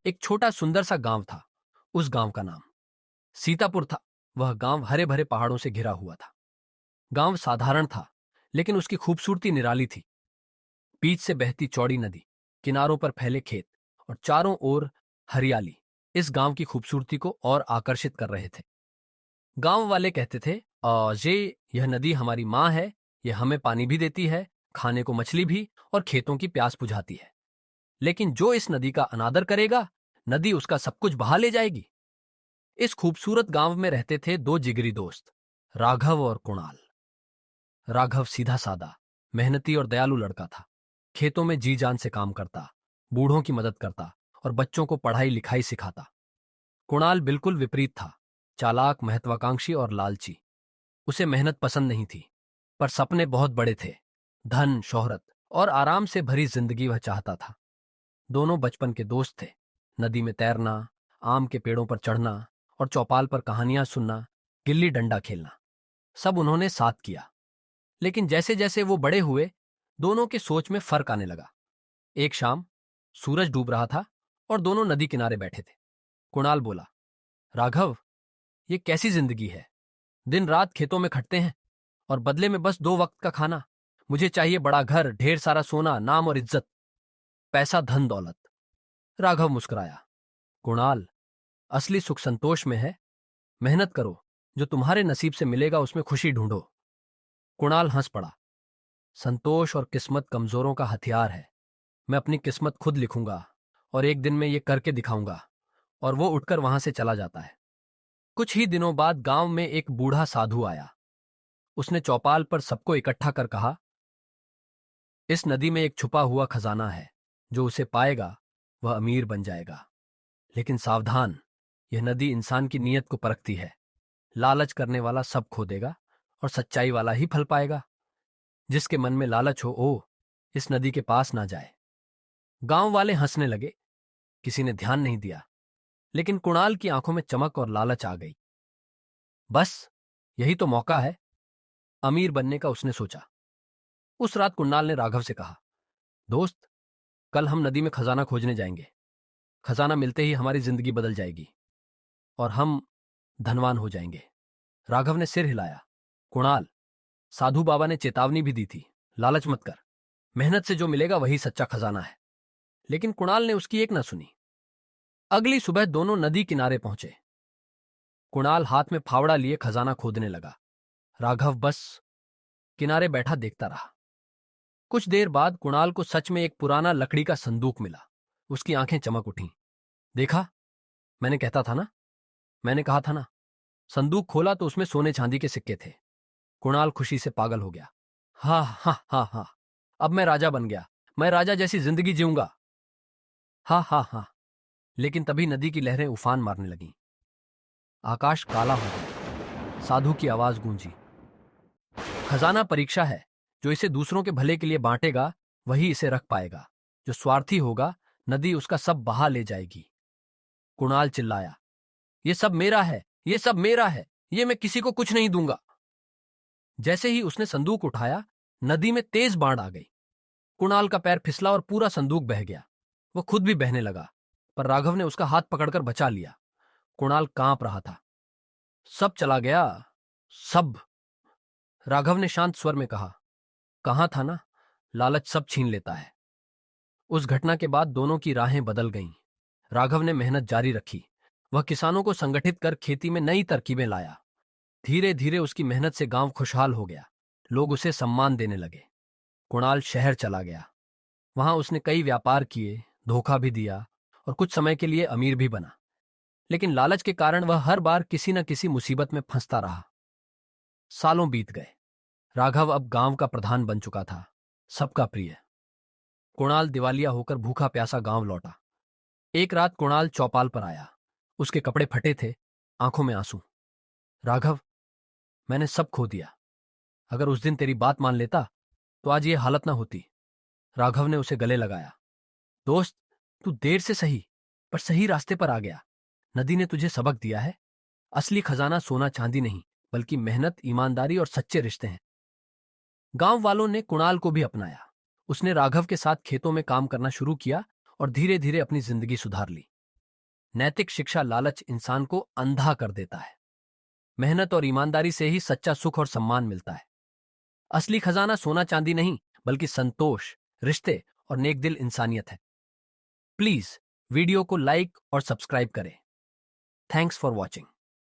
एक छोटा सुंदर सा गांव था। उस गांव का नाम सीतापुर था। वह गांव हरे भरे पहाड़ों से घिरा हुआ था। गांव साधारण था, लेकिन उसकी खूबसूरती निराली थी। बीच से बहती चौड़ी नदी, किनारों पर फैले खेत और चारों ओर हरियाली इस गांव की खूबसूरती को और आकर्षित कर रहे थे। गांव वाले कहते थे, यह नदी हमारी माँ है। यह हमें पानी भी देती है, खाने को मछली भी, और खेतों की प्यास बुझाती है। लेकिन जो इस नदी का अनादर करेगा, नदी उसका सब कुछ बहा ले जाएगी। इस खूबसूरत गांव में रहते थे दो जिगरी दोस्त, राघव और कुणाल। राघव सीधा सादा, मेहनती और दयालु लड़का था। खेतों में जी जान से काम करता, बूढ़ों की मदद करता और बच्चों को पढ़ाई लिखाई सिखाता। कुणाल बिल्कुल विपरीत था, चालाक, महत्वाकांक्षी और लालची। उसे मेहनत पसंद नहीं थी, पर सपने बहुत बड़े थे। धन, शोहरत और आराम से भरी जिंदगी वह चाहता था। दोनों बचपन के दोस्त थे। नदी में तैरना, आम के पेड़ों पर चढ़ना और चौपाल पर कहानियां सुनना, गिल्ली डंडा खेलना, सब उन्होंने साथ किया। लेकिन जैसे जैसे वो बड़े हुए, दोनों के सोच में फर्क आने लगा। एक शाम सूरज डूब रहा था और दोनों नदी किनारे बैठे थे। कुणाल बोला, राघव, ये कैसी जिंदगी है? दिन रात खेतों में खटते हैं और बदले में बस 2 वक्त का खाना। मुझे चाहिए बड़ा घर, ढेर सारा सोना, नाम और इज्जत, पैसा, धन दौलत। राघव मुस्कुराया, कुणाल, असली सुख संतोष में है। मेहनत करो, जो तुम्हारे नसीब से मिलेगा उसमें खुशी ढूंढो। कुणाल हंस पड़ा, संतोष और किस्मत कमजोरों का हथियार है। मैं अपनी किस्मत खुद लिखूंगा और एक दिन मैं ये करके दिखाऊंगा। और वो उठकर वहां से चला जाता है। कुछ ही दिनों बाद गांव में एक बूढ़ा साधु आया। उसने चौपाल पर सबको इकट्ठा कर कहा, इस नदी में एक छुपा हुआ खजाना है। जो उसे पाएगा वह अमीर बन जाएगा। लेकिन सावधान, यह नदी इंसान की नीयत को परखती है। लालच करने वाला सब खो देगा और सच्चाई वाला ही फल पाएगा। जिसके मन में लालच हो, इस नदी के पास ना जाए। गांव वाले हंसने लगे, किसी ने ध्यान नहीं दिया। लेकिन कुणाल की आंखों में चमक और लालच आ गई। बस यही तो मौका है अमीर बनने का, उसने सोचा। उस रात कुणाल ने राघव से कहा, दोस्त, कल हम नदी में खजाना खोजने जाएंगे। खजाना मिलते ही हमारी जिंदगी बदल जाएगी और हम धनवान हो जाएंगे। राघव ने सिर हिलाया, कुणाल, साधु बाबा ने चेतावनी भी दी थी, लालच मत कर। मेहनत से जो मिलेगा वही सच्चा खजाना है। लेकिन कुणाल ने उसकी एक ना सुनी। अगली सुबह दोनों नदी किनारे पहुंचे। कुणाल हाथ में फावड़ा लिए खजाना खोदने लगा। राघव बस किनारे बैठा देखता रहा। कुछ देर बाद कुणाल को सच में एक पुराना लकड़ी का संदूक मिला। उसकी आंखें चमक उठीं। देखा, मैंने कहता था ना, मैंने कहा था ना। संदूक खोला तो उसमें सोने चांदी के सिक्के थे। कुणाल खुशी से पागल हो गया। हा हा हा हा, अब मैं राजा बन गया। मैं राजा जैसी जिंदगी जीऊंगा। हा हा हा। लेकिन तभी नदी की लहरें उफान मारने लगीं। आकाश काला हो गया। साधु की आवाज गूंजी, खजाना परीक्षा है। जो इसे दूसरों के भले के लिए बांटेगा वही इसे रख पाएगा। जो स्वार्थी होगा, नदी उसका सब बहा ले जाएगी। कुणाल चिल्लाया, ये सब मेरा है, ये सब मेरा है, ये मैं किसी को कुछ नहीं दूंगा। जैसे ही उसने संदूक उठाया, नदी में तेज बाढ़ आ गई। कुणाल का पैर फिसला और पूरा संदूक बह गया। वो खुद भी बहने लगा, पर राघव ने उसका हाथ पकड़कर बचा लिया। कुणाल कांप रहा था। सब चला गया, सब। राघव ने शांत स्वर में कहा, कहाँ था ना, लालच सब छीन लेता है। उस घटना के बाद दोनों की राहें बदल गईं। राघव ने मेहनत जारी रखी। वह किसानों को संगठित कर खेती में नई तरकीबें लाया। धीरे धीरे उसकी मेहनत से गांव खुशहाल हो गया। लोग उसे सम्मान देने लगे। कुणाल शहर चला गया। वहां उसने कई व्यापार किए, धोखा भी दिया और कुछ समय के लिए अमीर भी बना। लेकिन लालच के कारण वह हर बार किसी न किसी मुसीबत में फंसता रहा। सालों बीत गए। राघव अब गांव का प्रधान बन चुका था, सबका प्रिय। कुणाल दिवालिया होकर भूखा प्यासा गांव लौटा। एक रात कुणाल चौपाल पर आया। उसके कपड़े फटे थे, आंखों में आंसू। राघव, मैंने सब खो दिया। अगर उस दिन तेरी बात मान लेता तो आज ये हालत ना होती। राघव ने उसे गले लगाया। दोस्त, तू देर से सही, पर सही रास्ते पर आ गया। नदी ने तुझे सबक दिया है। असली खजाना सोना चांदी नहीं, बल्कि मेहनत, ईमानदारी और सच्चे रिश्ते हैं। गांव वालों ने कुणाल को भी अपनाया। उसने राघव के साथ खेतों में काम करना शुरू किया और धीरे धीरे अपनी जिंदगी सुधार ली। नैतिक शिक्षा लालच इंसान को अंधा कर देता है। मेहनत और ईमानदारी से ही सच्चा सुख और सम्मान मिलता है। असली खजाना सोना चांदी नहीं, बल्कि संतोष, रिश्ते और नेक दिल इंसानियत है। प्लीज वीडियो को लाइक और सब्सक्राइब करें। Thanks for watching.